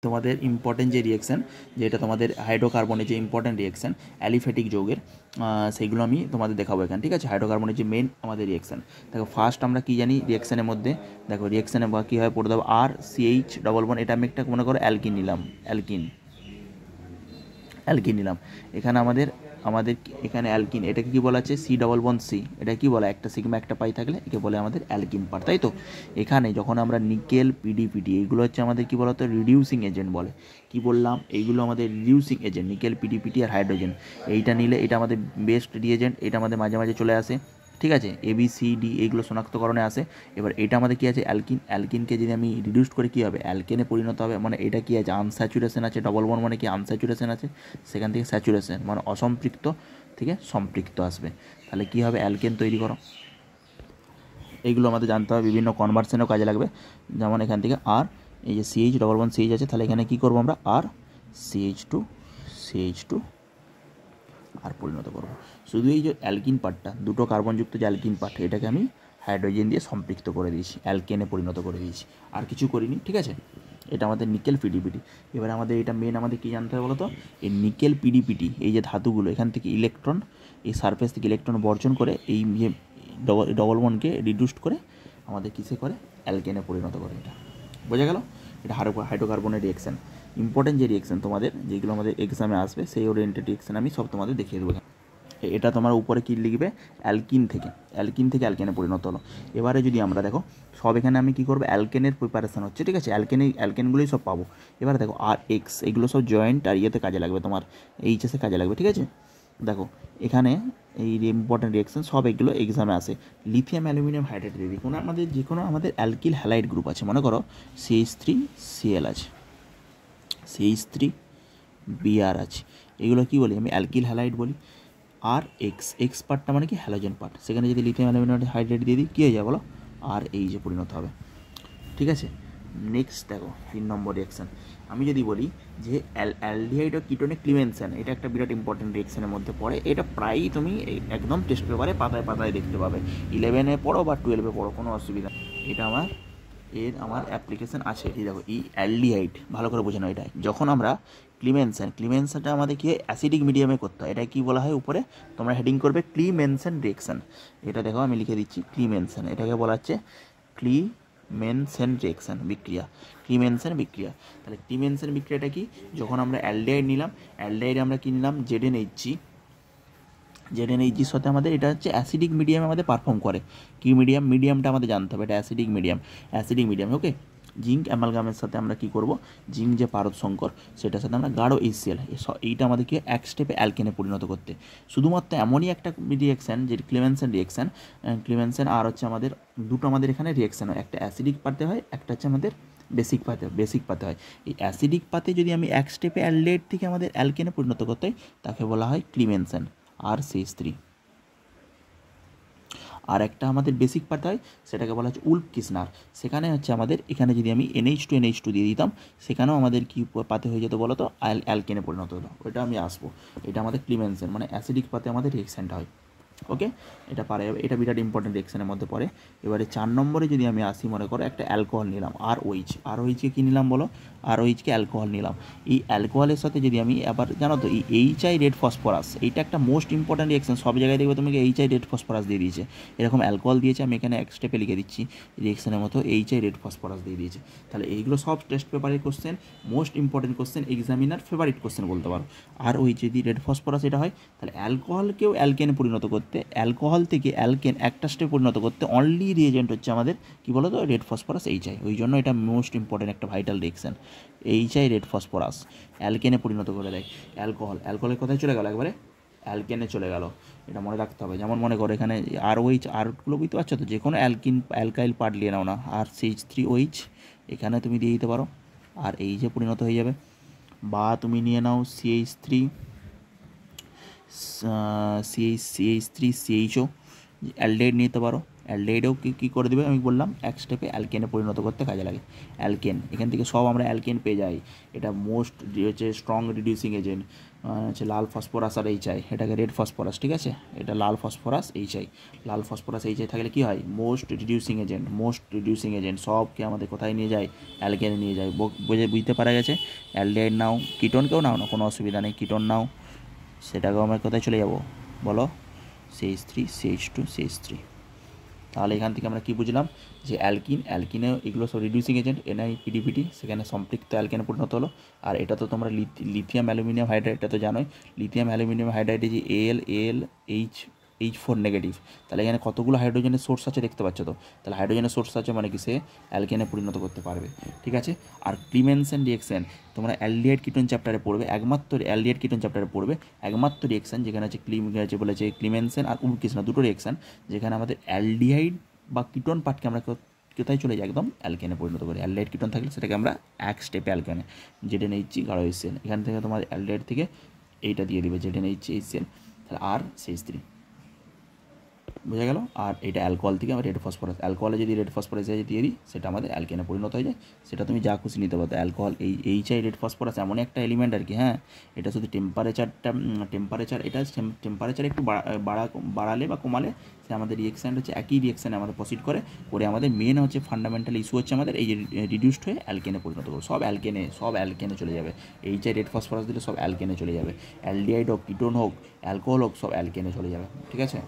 তোমাদের ইম্পর্টেন্ট যে রিয়েকশান, যেটা তোমাদের হাইড্রোকার্বনের যে ইম্পর্টেন্ট রিয়েকশান অ্যালিফ্যাটিক যৌগের, সেইগুলো আমি তোমাদের দেখাবো এখানে, ঠিক আছে। হাইড্রোকার্বনের যে মেন আমাদের রিয়েকশান, দেখো ফার্স্ট আমরা কী জানি রিয়েকশানের মধ্যে, দেখো রিয়েকশানে বা কী হয় পড়ে দেবো RCH+, এটা আমি একটা মনে করো অ্যালকিন নিলাম, অ্যালকিন নিলাম। এখানে আমাদের আমাদের এখানে অ্যালকিন, এটাকে কী বলা আছে C++C, এটা কী বলা, একটা সিগমা একটা পাই থাকলে একে বলে আমাদের অ্যালকিন পার্ট, তাই তো। এখানে যখন আমরা নিকেল PDPT, এইগুলো হচ্ছে আমাদের কী বলতো রিডিউসিং এজেন্ট বলে, কি বললাম, এইগুলো আমাদের রিডিউসিং এজেন্ট, নিকেল PDPT আর হাইড্রোজেন। এইটা নিলে এটা আমাদের বেস্ট রিএজেন্ট, এটা আমাদের মাঝে মাঝে চলে আসে, ঠিক আছে। ABCD এইগুলো শনাক্তকরণে আসে। এবার এটা আমাদের কী আছে অ্যালকিন, অ্যালকিনকে যদি আমি রিডিউস করে কী হবে অ্যালকেনে পরিণত হবে, মানে এটা কী আছে আনস্যাচুরেশন আছে, ডবল বন্ড মানে কি আনস্যাচুরেশন আছে, সেখান থেকে স্যাচুরেশন মানে অসম্পৃক্ত থেকে সম্পৃক্ত আসবে, তাহলে কী হবে অ্যালকেন তৈরি করো। এইগুলো আমাদের জানতে হবে, বিভিন্ন কনভার্সনেও কাজে লাগবে। যেমন এখান থেকে আর এই যে CH++CH আছে, তাহলে এখানে কী করবো আমরা আর CH2 আর পরিণত করব। শুধু এই যে অ্যালকিন পার্টটা, দুটো কার্বনযুক্ত যে অ্যালকিন পার্ট, এটাকে আমি হাইড্রোজেন দিয়ে সম্পৃক্ত করে দিয়েছি, অ্যালকেনে পরিণত করে দিয়েছি, আর কিছু করিনি, ঠিক আছে। এটা আমাদের নিকেল PDPT। এবার আমাদের এটা মেন আমাদের কী জানতে হবে বলো তো, এই নিকেল PDPT এই যে ধাতুগুলো, এখান থেকে ইলেকট্রন, এই সারফেস থেকে ইলেকট্রন বর্জন করে এই যে ডবল বন্ডকে রিডিউসড করে আমাদের কিসে করে অ্যালকেনে পরিণত করে। এটা বোঝা গেল, এটা হাইড্রোকার্বনের রিয়েকশান। ইম্পর্টেন্ট যে রিয়েকশান তোমাদের যেগুলো আমাদের এক্সামে আসবে, সেই ওরিয়েন্টেড রিয়েকশান আমি সব তোমাদের দেখিয়ে দেবো। এটা তোমার উপরে কী লিখবে অ্যালকিন থেকে অ্যালকেনে পরিণত হলো। এবারে যদি আমরা দেখো সব এখানে আমি কী করবো অ্যালকেনের প্রিপারেশান হচ্ছে, ঠিক আছে। অ্যালকেনগুলোই সব পাবো। এবারে দেখো RX এগুলো সব জয়েন্ট আর ইয়েতে কাজে লাগবে, তোমার এইচএসে কাজে লাগবে, ঠিক আছে। দেখো এখানে এই ইম্পর্টেন্ট রিয়েকশন সব এগুলো এক্সামে আসে। লিথিয়াম অ্যালুমিনিয়াম হাইড্রেট দিয়ে কোনো আমাদের যে কোনো আমাদের অ্যালকিল হ্যালাইড গ্রুপ আছে, মনে করো CH3Cl আছে, CH3Br আছে, এগুলো কী বলি আমি অ্যালকিল হ্যালাইড বলি। আর এক্স পার্টটা মানে কি হ্যালোজেন পার্ট, সেখানে যদি লিথিয়াম অ্যালুমিনিয়াম হাইড্রেট দিয়ে দিই কী হয়ে যায় বলো আর এই যে পরিণত হবে, ঠিক আছে। নেক্সট দেখো 3 নম্বর রিয়েকশান, আমি যদি বলি যে অ্যালডিহাইড ও কিটোনিক ক্লিমেনশন, এটা একটা বিরাট ইম্পর্টেন্ট রিয়েকশানের মধ্যে পড়ে। এটা প্রায়ই তুমি একদম টেস্ট পেপারে পাতায় পাতায় দেখতে পাবে, 11-এ পড়ো বা 12-এ পড়ো, কোনো অসুবিধা। এটা আমার অ্যাপ্লিকেশান আছে। এই দেখো এই অ্যালডিহাইড ভালো করে বোঝানো, এটা যখন আমরা ক্লিমেনশনটা আমাদের কি অ্যাসিডিক মিডিয়ামে করতে হয়, এটা কি বলা হয় উপরে তোমরা হেডিং করবে ক্লিমেনশন রিয়েকশান। এটা দেখো আমি লিখে দিচ্ছি ক্লিমেনশন, এটাকে বলা হচ্ছে ক্লিমেনশন রিয়েকশান বিক্রিয়া, ক্লিমেনশন বিক্রিয়া। তাহলে ক্লিমেনশন বিক্রিয়াটা কি, যখন আমরা অ্যালডিহাইড নিলাম, অ্যালডিহাইড আমরা কি নিলাম জেডএনএইচজির সাথে আমাদের এটা হচ্ছে অ্যাসিডিক মিডিয়ামে আমাদের পারফর্ম করে। কি মিডিয়ামটা আমাদের জানতে হবে, এটা অ্যাসিডিক মিডিয়াম, ওকে। জিঙ্ক অ্যামালগামের সাথে আমরা কি করব, জিঙ্ক যে পারদ সংকর সেটার সাথে আমরা গাঢ় HCl, এইটা আমাদেরকে এক স্টেপে অ্যালকেনে পরিণত করতে। শুধুমাত্র এমনই একটা রিয়েকশান যে ক্লিমেনশন আর হচ্ছে আমাদের দুটো আমাদের এখানে রিয়েকশান হয়, একটা অ্যাসিডিক পাতে হয়, একটা হচ্ছে আমাদের বেসিক পাতে হয়। এই অ্যাসিডিক পাতে যদি আমি এক স্টেপে অ্যালডেহাইড থেকে আমাদের অ্যালকেনে পরিণত করতে হয়, তাকে বলা হয় ক্লিমেনশন RCH3। আর একটা আমাদের বেসিক পাতে হয়, সেটাকে বলা হচ্ছে উলফ-কিসনার। সেখানে হচ্ছে আমাদের এখানে যদি আমি NH2 দিয়ে দিতাম, সেখানেও আমাদের কি পাতে হয়ে যেত বলো তো অ্যালকেনে পরিণত হতো, ওইটা আমি আসবো। এটা আমাদের ক্লিমেনশন মানে অ্যাসিডিক পাতে আমাদের রিয়েকশানটা হয়, ওকে। এটা পারা যাবে, এটা বিরাট ইম্পর্টেন্ট রিয়েকশানের মধ্যে পড়ে। এবারে 4 নম্বরে যদি আমি আসি, মনে করো একটা অ্যালকোহল নিলাম ROHকে কী নিলাম বলো, ROHকে অ্যালকোহল নিলাম। এই অ্যালকোহলের সাথে যদি আমি আবার জানো তো এই HI রেড ফসফরাস, এইটা একটা মোস্ট ইম্পর্টেন্ট রিয়েকশন, সব জায়গায় দেখবে তোমাকে HI রেড ফসফরাস দিয়ে দিয়েছে, এরকম অ্যালকোহল দিয়েছে, আমি এখানে এক স্টেপে লিখে দিচ্ছি রিয়েকশনের মতো HI রেড ফসফরাস দিয়ে দিয়েছে। তাহলে এইগুলো সব টেস্ট পেপারের question, most important question, examiner favourite question বলতে পারো। ROH যদি রেড ফসফরাস এটা হয়, তাহলে অ্যালকোহলকেও অ্যালকেনে পরিণত করতে, অ্যালকোহল থেকে অ্যালকেন একটা স্টেপে পরিণত করতে অনলি রিয়েজেন্ট হচ্ছে আমাদের কী বলো তো রেড ফসফরাস HI। ওই জন্য এটা মোস্ট ইম্পর্টেন্ট একটা vital reaction. HI red phosphorus অ্যালকেনে পরিণত করে দেয়, অ্যালকোহলের কথায় চলে গেল, একবারে অ্যালকেনে চলে গেল, এটা মনে রাখতে হবে। যেমন মনে করো এখানে ROH আরগুলো বুঝতে পারছো তো, যে কোনো অ্যালকাইল পার্ট নিয়ে নাও না, RCH3OH এখানে তুমি দিয়ে দিতে পারো, আর এই যে পরিণত হয়ে যাবে। বা তুমি নিয়ে নাও CH3CHO অ্যালডেহাইড নিতে পারো, অ্যালডিহাইডেও কী করে দেবে আমি বললাম, এক স্টেপে অ্যালকেনে পরিণত করতে কাজে লাগে। অ্যালকেন, এখান থেকে সব আমরা অ্যালকেন পেয়ে যাই। এটা মোস্ট হচ্ছে স্ট্রং রিডিউসিং এজেন্ট, হচ্ছে লাল ফসফরাস আর এইচআই, এটাকে রেড ফসফরাস, ঠিক আছে, এটা লাল ফসফরাস এইচআই। লাল ফসফরাস এইচআই থাকলে কী হয়, মোস্ট রিডিউসিং এজেন্ট সবকে আমাদের কোথায় নিয়ে যায়, অ্যালকেনে নিয়ে যায়। বুঝতে পারা গেছে। অ্যালডিহাইড নাও, কিটোনকেও নাও না, কোনো অসুবিধা নেই, কিটোন নাও, সেটাকেও আমরা কোথায় চলে যাব বলো, CH3 CH2 CH3। তাহলে এখান থেকে আমরা কী বুঝলাম, যে অ্যালকিনে এগুলো সব রিডিউসিং এজেন্ট, NiPDPT, সেখানে সম্পৃক্ত অ্যালকেনে পরিণত হলো। আর এটা তো তোমরা লিথিয়াম অ্যালুমিনিয়াম হাইড্রাইড, এটা তো জানোই, লিথিয়াম অ্যালুমিনিয়াম হাইড্রাইডে যে H4 নেগেটিভ, তাহলে এখানে কতগুলো হাইড্রোজেনের সোর্স আছে দেখতে পাচ্ছ তো, তাহলে হাইড্রোজেনের সোর্স আছে মানে কি, সে অ্যালকেনে পরিণত করতে পারবে, ঠিক আছে। আর ক্লিমেনসেন রিয়েকশন তোমরা অ্যালডিহাইড কিটোন চ্যাপ্টারে পড়বে, একমাত্র রিয়েকশন যেখানে হচ্ছে বলেছে ক্লিমেনসেন আর উলকিসনা, দুটো রিয়েকশন যেখানে আমাদের অ্যালডিহাইড বা কিটোন পার্টকে আমরা কোথায় চলে যাই, একদম অ্যালকেনে পরিণত করি। অ্যালডিহাইড কিটোন থাকলে সেটাকে আমরা এক স্টেপে অ্যালকেনে, ZnHC গাঢ় HCl, এখান থেকে তোমার অ্যালডিহাইড থেকে এইটা দিয়ে দিবে ZnHCl, তাহলে আর CH3, বোঝা গেল। আর এটা অ্যালকোহল থেকে আমরা রেড ফসফরাস, অ্যালকোহলে যদি রেড ফসফরাস দিয়ে দিই সেটা আমাদের অ্যালকেনে পরিণত হয়ে যায়, সেটা তুমি যা খুশি নিতে পারো। অ্যালকোহল এইচআই রেড ফসফরাস এমন একটা এলিমেন্ট আর কি, হ্যাঁ, এটা শুধু টেম্পারেচার একটু বাড়ালে বা কমালে সে আমাদের রিয়েকশান হচ্ছে একই রিয়েকশানে আমাদের প্রসিড করে আমাদের মেন হচ্ছে ফান্ডামেন্টাল ইস্যু হচ্ছে আমাদের এই যে রিডিউসড হয়ে অ্যালকেনে পরিণত করবো, সব অ্যালকেনে চলে যাবে। এইচআই রেড ফসফরাস দিলে সব অ্যালকেনে চলে যাবে, অ্যালডিহাইড হোক, কিটোন হোক, অ্যালকোহল হোক, সব অ্যালকেনে চলে যাবে, ঠিক আছে।